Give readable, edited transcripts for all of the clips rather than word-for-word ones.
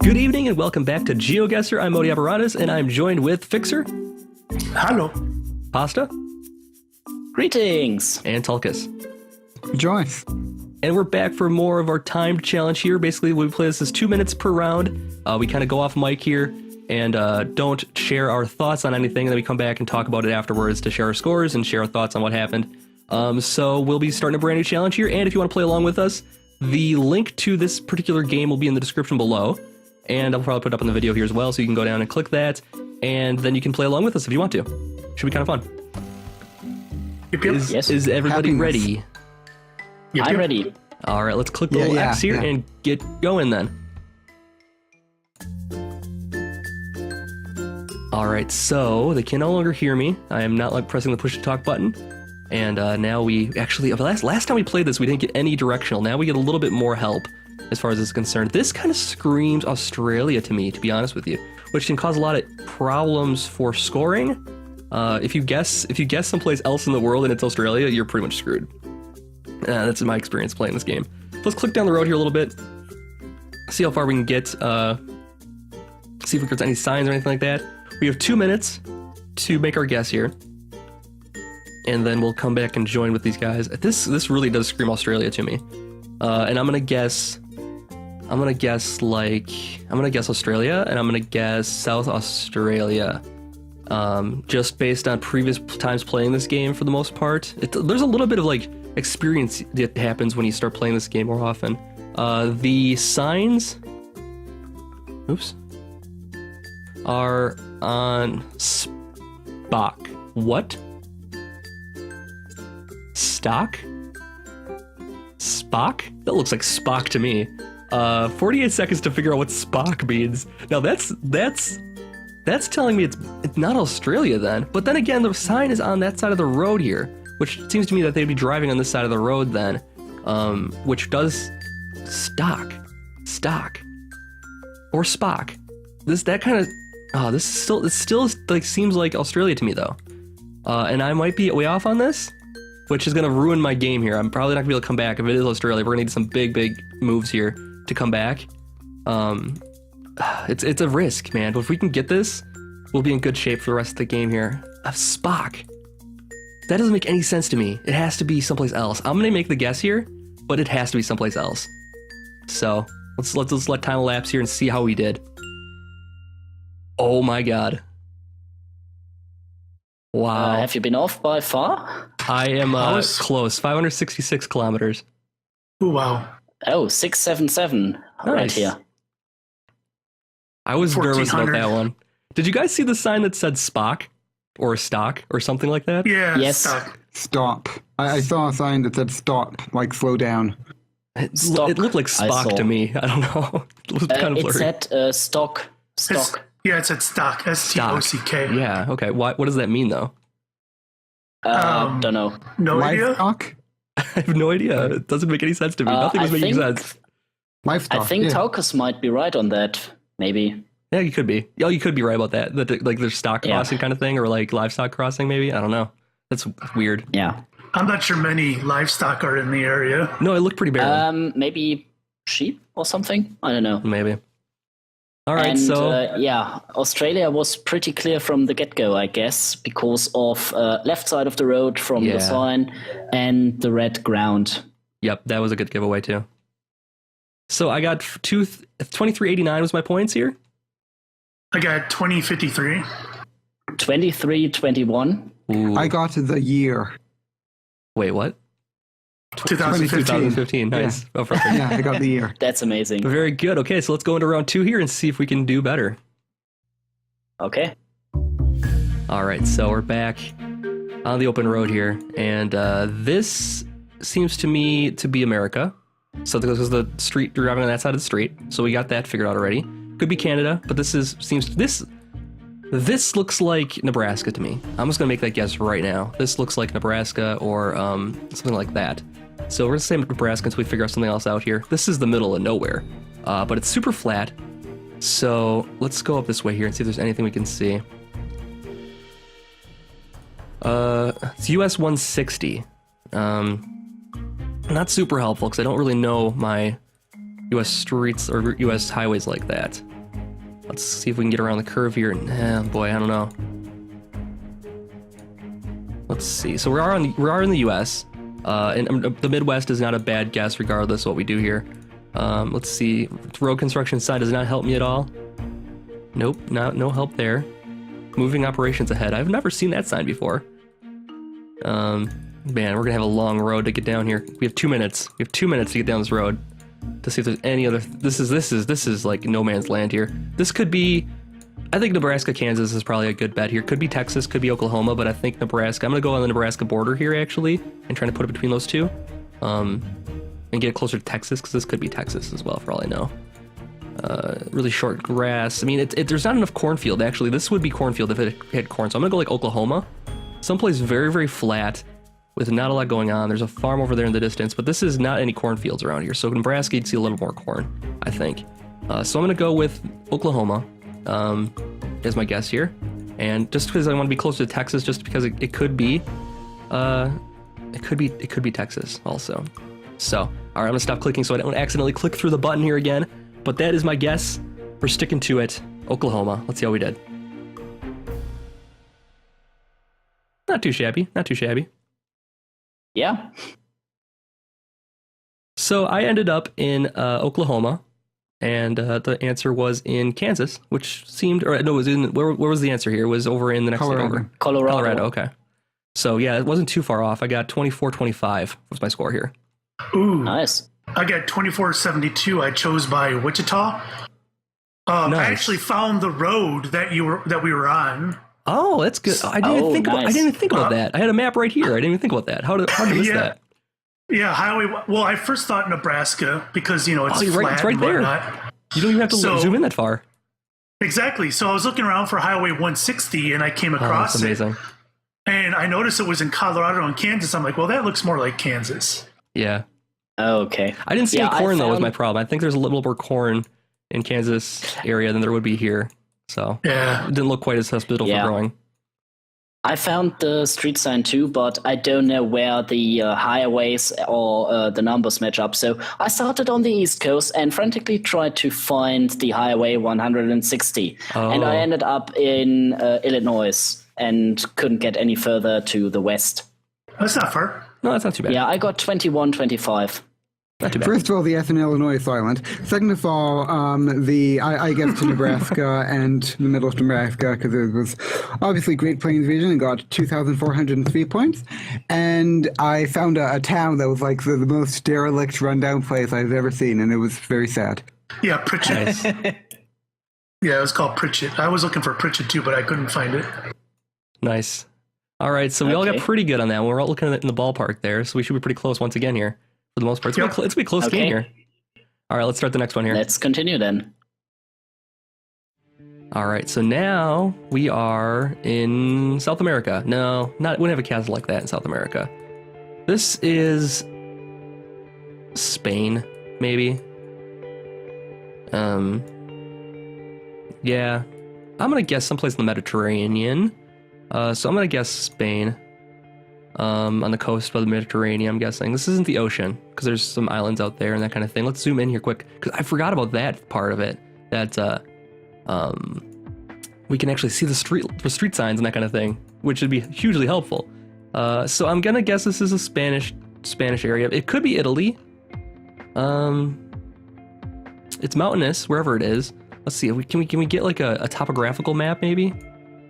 Good evening and welcome back to Geoguessr. I'm Modi Aparatus and I'm joined with Fixxxer. Hello. Pasta. Greetings. And Tulkas. Joyce. And we're back for more of our timed challenge here. Basically, we play this as 2 minutes per round. We kind of go off mic here and don't share our thoughts on anything. And then we come back and talk about it afterwards to share our scores and share our thoughts on what happened. So we'll be starting a brand new challenge here. And if you want to play along with us, the link to this particular game will be in the description below. And I'll probably put it up in the video here as well, so you can go down and click that, and then you can play along with us if you want to. Should be kind of fun. Yep. Is everybody ready? I'm ready. All right, let's click the little X here and get going then. All right, so they can no longer hear me. I am not like pressing the push to talk button. And now we actually, last time we played this, we didn't get any directional. Now we get a little bit more help as far as this is concerned. This kind of screams Australia to me, to be honest with you, which can cause a lot of problems for scoring. If you guess someplace else in the world and it's Australia, you're pretty much screwed. That's my experience playing this game. Let's click down the road here a little bit, see how far we can get, see if we get any signs or anything like that. We have 2 minutes to make our guess here. And then we'll come back and join with these guys. This really does scream Australia to me. And I'm gonna guess Australia, and I'm gonna guess South Australia. Just based on previous times playing this game for the most part. There's a little bit of like experience that happens when you start playing this game more often. The signs, are on Spock. What? Stock? Spock? That looks like Spock to me. 48 seconds to figure out what Spock means. Now that's telling me it's not Australia then. But then again, the sign is on that side of the road here, which seems to me that they'd be driving on this side of the road then, which does stock, or Spock. This still like seems like Australia to me though, and I might be way off on this, which is gonna ruin my game here. I'm probably not gonna be able to come back if it is Australia. We're gonna need some big moves here to come back. It's a risk, man. But if we can get this, we'll be in good shape for the rest of the game here. Spock. That doesn't make any sense to me. It has to be someplace else. I'm gonna make the guess here, but it has to be someplace else. So let's let time elapse here and see how we did. Oh my god. Wow. Have you been off by far? I am close. 566 kilometers. Oh, wow. Oh, 677 right here. I was nervous about that one. Did you guys see the sign that said Spock or stock or something like that? Yeah. Yes. Stop. I saw a sign that said stop, like slow down. It looked like Spock to me. I don't know. It was kind of blurry. It said stock. It said stock. S-T-O-C-K. Yeah, okay. What does that mean, though? Don't know. No idea? Livestock? I have no idea. It doesn't make any sense to me. Nothing was making sense. Livestock. I think Tulkas might be right on that, maybe. Yeah, you could be. Yeah, you could be right about that. Like there's stock crossing kind of thing, or like livestock crossing, maybe. I don't know. That's weird. Yeah. I'm not sure many livestock are in the area. No, it looked pretty barren. Maybe sheep or something? I don't know. Maybe. All right, and, so... Australia was pretty clear from the get-go, I guess, because of left side of the road from the sign and the red ground. Yep, that was a good giveaway, too. So I got 2389 was my points here. I got 2053. 2321. I got the year. Wait, what? 2015. Nice. Yeah. Oh, perfect. Yeah, I got the year. That's amazing. Very good. Okay, so let's go into round 2 here and see if we can do better. Okay. All right, so we're back on the open road here, and this seems to me to be America. So this is the street, you're driving on that side of the street. So we got that figured out already. Could be Canada, but this looks like Nebraska to me. I'm just gonna make that guess right now. This looks like Nebraska or something like that. So we're gonna say Nebraska until we figure out something else out here. This is the middle of nowhere, but it's super flat. So let's go up this way here and see if there's anything we can see. It's US 160. Not super helpful because I don't really know my US streets or US highways like that. Let's see if we can get around the curve here. Boy, I don't know. Let's see. So we are in the U.S. And the Midwest is not a bad guess, regardless of what we do here. Let's see. Road construction sign does not help me at all. Nope, no help there. Moving operations ahead. I've never seen that sign before. Man, we're gonna have a long road to get down here. We have 2 minutes. We have 2 minutes to get down this road to see if there's any other. This is like no man's land here. This could be. I think Nebraska, Kansas is probably a good bet here. Could be Texas, could be Oklahoma, but I think Nebraska. I'm gonna go on the Nebraska border here actually, and trying to put it between those two, and get closer to Texas because this could be Texas as well for all I know. Really short grass. I mean, there's not enough cornfield actually. This would be cornfield if it had corn. So I'm gonna go like Oklahoma, someplace very very flat with not a lot going on. There's a farm over there in the distance, but this is not any cornfields around here. So Nebraska, you'd see a little more corn, I think. So I'm gonna go with Oklahoma. Is my guess here, and just because I want to be closer to Texas, just because it could be Texas also. So, all right, I'm gonna stop clicking so I don't accidentally click through the button here again. But that is my guess. We're sticking to it. Oklahoma. Let's see how we did. Not too shabby. Not too shabby. Yeah. So I ended up in Oklahoma. And the answer was in Kansas, which seemed, or no, it was in, where was the answer here? It was over in the next thing over. Colorado, okay. So yeah, it wasn't too far off. I got 24-25 was my score here. Ooh. Nice. I got 24-72. I chose by Wichita. Nice. I actually found the road that we were on. Oh, that's good. I didn't even think about that. I had a map right here. I didn't even think about that. How did I miss that? Yeah, highway. Well, I first thought Nebraska because it's flat. It's right there. You don't even have to zoom in that far. Exactly. So I was looking around for Highway 160, and I came across that's amazing. it. And I noticed it was in Colorado and Kansas. I'm like, well, that looks more like Kansas. Yeah. Oh, okay. I didn't see any corn though. Was my problem. I think there's a little more corn in Kansas area than there would be here. So yeah, it didn't look quite as hospitable for growing. I found the street sign too, but I don't know where the highways or the numbers match up. So I started on the East Coast and frantically tried to find the Highway 160. And I ended up in Illinois and couldn't get any further to the west. That's not far. No, that's not too bad. Yeah, I got 21-25. Not too bad. First of all, the F in Illinois is silent. Second of all, I guess to Nebraska and the middle of Nebraska because it was obviously Great Plains region and got 2,403 points. And I found a town that was like the most derelict, rundown place I've ever seen, and it was very sad. Yeah, Pritchett. Nice. Yeah, it was called Pritchett. I was looking for Pritchett too, but I couldn't find it. Nice. All right, so we all got pretty good on that. We're all looking at it in the ballpark there, so we should be pretty close once again here. For the most part, it's going to be a close game here. All right, let's start the next one here. Let's continue then. All right, so now we are in South America. No, we don't have a castle like that in South America. This is Spain, maybe. Yeah, I'm gonna guess someplace in the Mediterranean. So I'm gonna guess Spain. On the coast of the Mediterranean, I'm guessing. This isn't the ocean, because there's some islands out there and that kind of thing. Let's zoom in here quick, because I forgot about that part of it. That we can actually see the street signs and that kind of thing, which would be hugely helpful. So I'm gonna guess this is a Spanish area. It could be Italy. It's mountainous wherever it is. Let's see. Can we get like a topographical map maybe?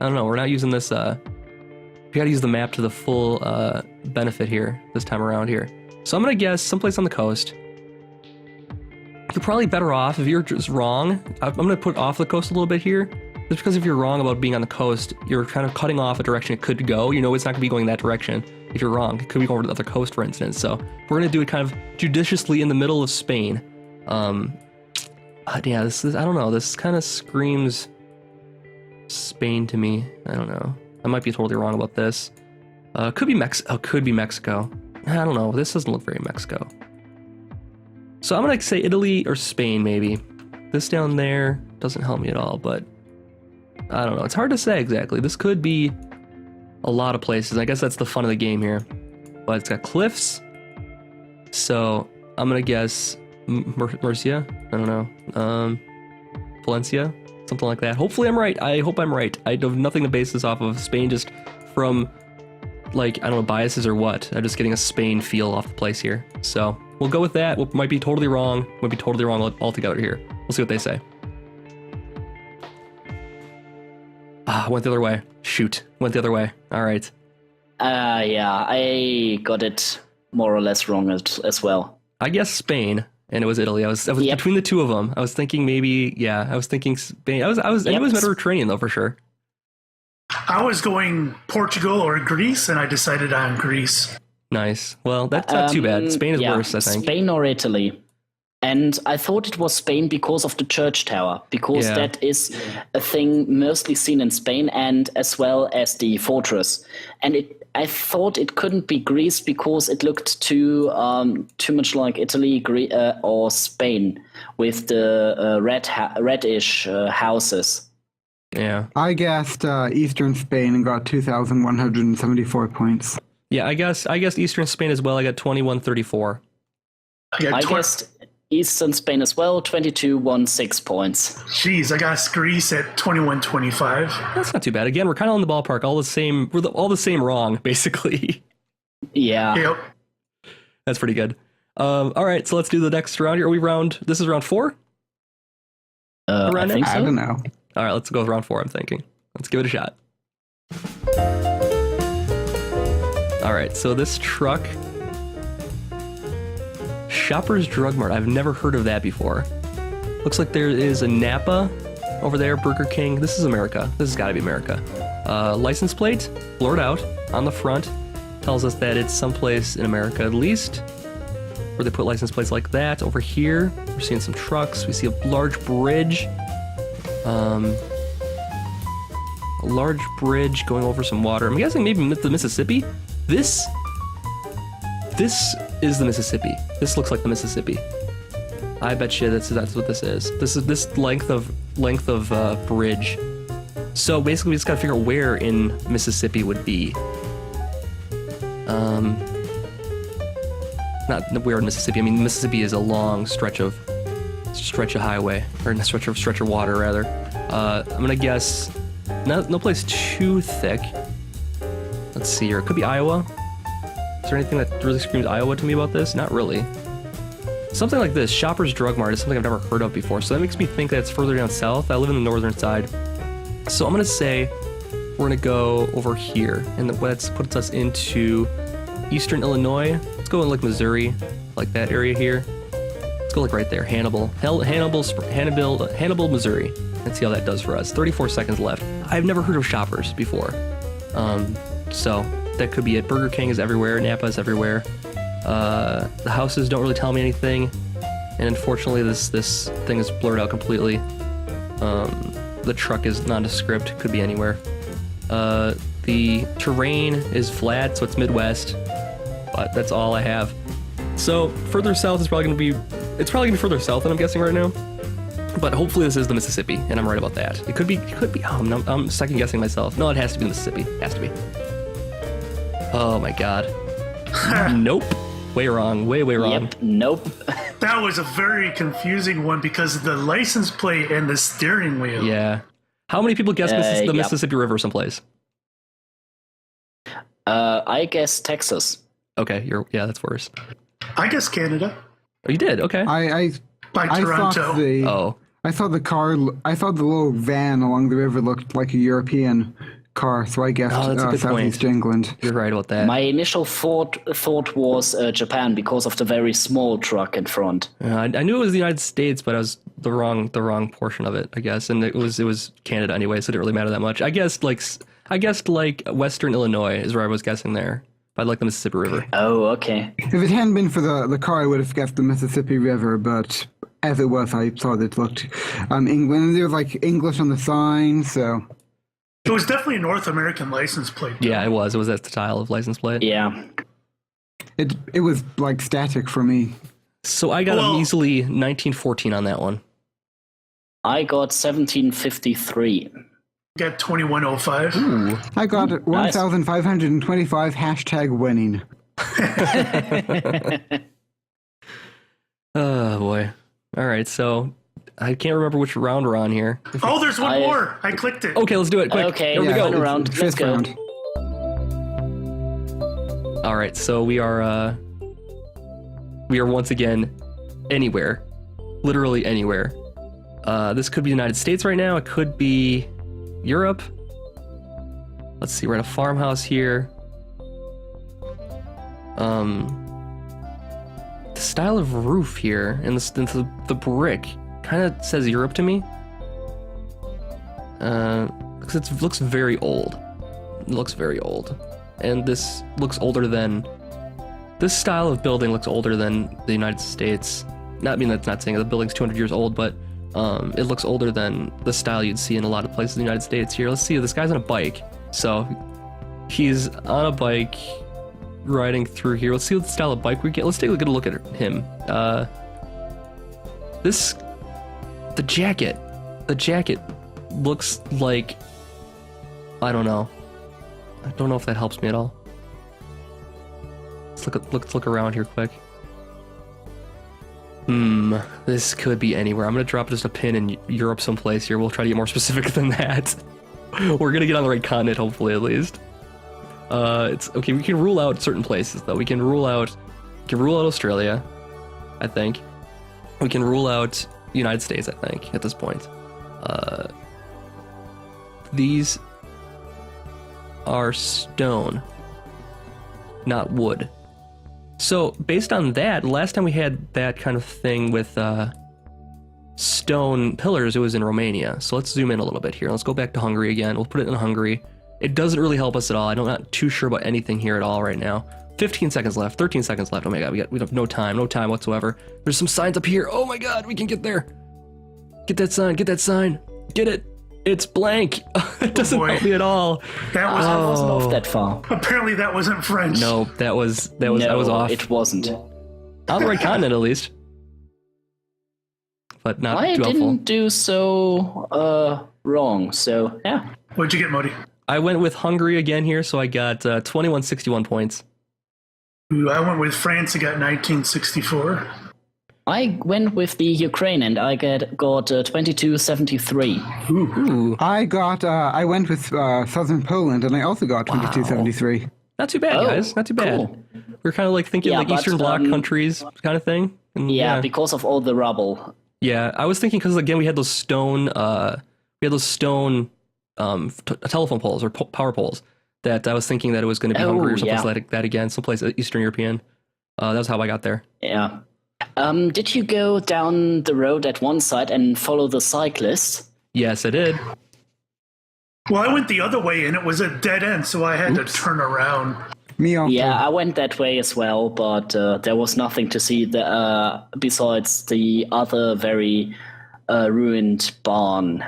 I don't know. We're not using this. We gotta use the map to the full benefit here this time around here. So I'm gonna guess someplace on the coast. You're probably better off if you're just wrong. I'm gonna put off the coast a little bit here, just because if you're wrong about being on the coast, you're kind of cutting off a direction it could go. You know, it's not gonna be going that direction. If you're wrong, it could be going over to the other coast, for instance. So we're gonna do it kind of judiciously in the middle of Spain. Yeah, this is, I don't know. This kind of screams Spain to me. I don't know. I might be totally wrong about this. Could be Mexico. Could be Mexico. I don't know. This doesn't look very Mexico. So I'm gonna say Italy or Spain, maybe. This down there doesn't help me at all, but I don't know. It's hard to say exactly. This could be a lot of places. I guess that's the fun of the game here. But it's got cliffs. So I'm gonna guess Murcia. I don't know. Valencia, something something like that. Hopefully I'm right. I hope I'm right. I have nothing to base this off of. Spain just from, like, I don't know, biases or what. I'm just getting a Spain feel off the place here. So we'll go with that. We might be totally wrong. Might be totally wrong altogether here. We'll see what they say. Went the other way. Shoot. Went the other way. All right. Yeah, I got it more or less wrong as well. I guess Spain, and it was Italy. I was between the two of them. I was thinking maybe, I was thinking Spain. I knew it was Mediterranean though for sure. I was going Portugal or Greece, and I decided on Greece. Nice. Well, that's not too bad. Spain is worse, I think. Spain or Italy. And I thought it was Spain because of the church tower, because that is a thing mostly seen in Spain, and as well as the fortress. And I thought it couldn't be Greece because it looked too much like Italy, or Spain with the reddish houses. Yeah. I guessed Eastern Spain and got 2,174 points. Yeah, I guess Eastern Spain as well. I got 2134. I guessed Eastern Spain as well, 2216 points. Jeez, I got Greece at 2125. That's not too bad. Again, we're kind of on the ballpark. All the same. We're all the same wrong, basically. Yeah. Yep. That's pretty good. All right, so let's do the next round here. This is round 4? I think so. I don't know. All right, let's go with round 4, I'm thinking. Let's give it a shot. All right, so this truck... Shoppers Drug Mart. I've never heard of that before. Looks like there is a Napa over there, Burger King. This is America. This has got to be America. License plate, blurred out on the front. Tells us that it's someplace in America at least, where they put license plates like that. Over here, we're seeing some trucks. We see a large bridge. A large bridge going over some water. I'm guessing maybe the Mississippi. This is the Mississippi. This looks like the Mississippi. I bet you that's what this is. This is this length of bridge. So basically, we just gotta figure out where in Mississippi would be. Not where in Mississippi. I mean, Mississippi is a long stretch of highway, or a stretch of water rather. I'm gonna guess no place too thick. Let's see here. It could be Iowa. Is there anything that really screams Iowa to me about this? Not really. Something like this, Shoppers Drug Mart, is something I've never heard of before, so that makes me think that it's further down south. I live in the northern side. So I'm gonna say we're gonna go over here, and that puts us into eastern Illinois. Let's go in like Missouri, like that area here. Let's go like right there, Hannibal, Missouri. Let's see how that does for us. 34 seconds left. I've never heard of Shoppers before. So that could be it. Burger King is everywhere. Napa is everywhere. The houses don't really tell me anything, and unfortunately, this thing is blurred out completely. The truck is nondescript. Could be anywhere. The terrain is flat, so it's Midwest. But that's all I have. So further south is probably gonna be. It's probably gonna be further south than I'm guessing right now. But hopefully this is the Mississippi, and I'm right about that. It could be. Oh, I'm second guessing myself. No, it has to be the Mississippi. It has to be. Oh my god. Nope. Way wrong. Way wrong. Yep. Nope. That was a very confusing one because of the license plate and the steering wheel. Yeah. How many people guessed the Mississippi River someplace? I guess Texas. Okay, that's worse. I guess Canada. Oh, you did? Okay. By Toronto. I thought the little van along the river looked like a European car, so I guessed Southeast England. You're right about that. My initial thought was Japan because of the very small truck in front. I knew it was the United States, but I was the wrong portion of it, I guess, and it was Canada anyway, so it didn't really matter that much. I guessed like Western Illinois is where I was guessing there, by like the Mississippi River. Oh, okay. If it hadn't been for the car, I would have guessed the Mississippi River, but as it was, I thought it looked England. There was like English on the sign, so. It was definitely a North American license plate. Yeah, it was. It was that style of license plate. Yeah. It was like static for me. So I got a measly 1914 on that one. I got 1753. Got 2105. Ooh. I got 1,525 #winning. Oh boy. All right, so I can't remember which round we're on here. Oh, there's one more. I clicked it. Okay, let's do it quick. Okay, here we go. run around. Let's Fifth go. round. All right, so we are once again anywhere, literally anywhere. This could be the United States right now. It could be Europe. Let's see, we're at a farmhouse here. The style of roof here and the brick kind of says Europe to me. Because it looks very old. It looks very old. And this looks older than... This style of building looks older than the United States. Not mean that's not saying the building's 200 years old, but it looks older than the style you'd see in a lot of places in the United States here. Let's see, this guy's on a bike. So he's on a bike riding through here. Let's see what style of bike we get. Let's take a good look at him. The jacket looks like, I don't know if that helps me at all. Let's look around here quick. This could be anywhere. I'm gonna drop just a pin in Europe someplace here. We'll try to get more specific than that. We're gonna get on the right continent, hopefully, at least. It's okay. We can rule out certain places, though. We can rule out Australia, I think. We can rule out the United States, I think, at this point. These are stone, not wood. So, based on that, last time we had that kind of thing with stone pillars, it was in Romania. So let's zoom in a little bit here. Let's go back to Hungary again. We'll put it in Hungary. It doesn't really help us at all. I'm not too sure about anything here at all right now. 15 seconds left, 13 seconds left. Oh my god, we have no time whatsoever. There's some signs up here. Oh my god, we can get there. Get that sign, get it. It's blank. It doesn't help me at all. That was I wasn't off that far. apparently that wasn't French. No, I was off. It wasn't. On the right continent, at least. But not I too helpful. didn't do so wrong, so yeah. What'd you get, Modi? I went with Hungary again here, so I got 2161 points. Ooh, I went with France. I got 1964. I went with the Ukraine and I got 2273. Ooh, I went with Southern Poland, and I also got 2273. not too bad, guys. Not too bad. Cool. We're kind of like thinking Yeah, like but, Eastern Bloc countries kind of thing. And Yeah, because of all the rubble. Yeah, I was thinking because again we had those stone, telephone poles or power poles that I was thinking that it was going to be Hungary or someplace like that again, someplace Eastern European. That was how I got there. Yeah. Did you go down the road at one side and follow the cyclist? Yes, I did. Well, I went the other way, and it was a dead end, so I had to turn around. Me also. Yeah, I went that way as well, but there was nothing to see besides the other very ruined barn.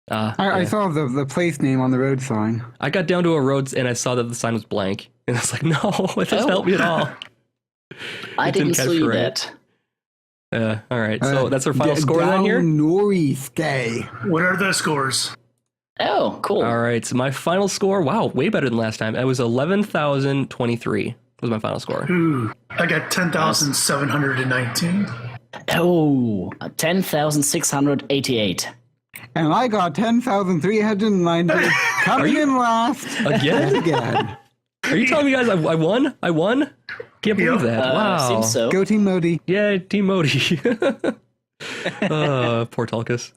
I saw the place name on the road sign. I got down to a road and I saw that the sign was blank, and I was like, no, it doesn't help me at all. I didn't kind of see correct. that. All right, so that's our final score then here. What are the scores? Oh, cool. All right, so my final score, wow, way better than last time. It was 11,023 was my final score. Ooh, I got 10,719. Oh, 10,688. And I got 10,390. Coming in last. Again? Are you telling me guys I won? I won? Can't believe that. Wow. Seems so. Go Team Modi. Yeah, Team Modi. Poor Tulkas.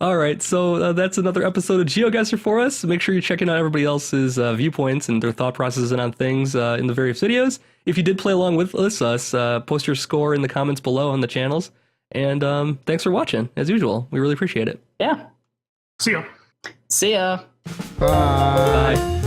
All right, so that's another episode of Geoguessr for us. Make sure you're checking out everybody else's viewpoints and their thought processes on things in the various videos. If you did play along with us, post your score in the comments below on the channels. And thanks for watching, as usual. We really appreciate it. Yeah. See ya. See ya. Bye. Bye.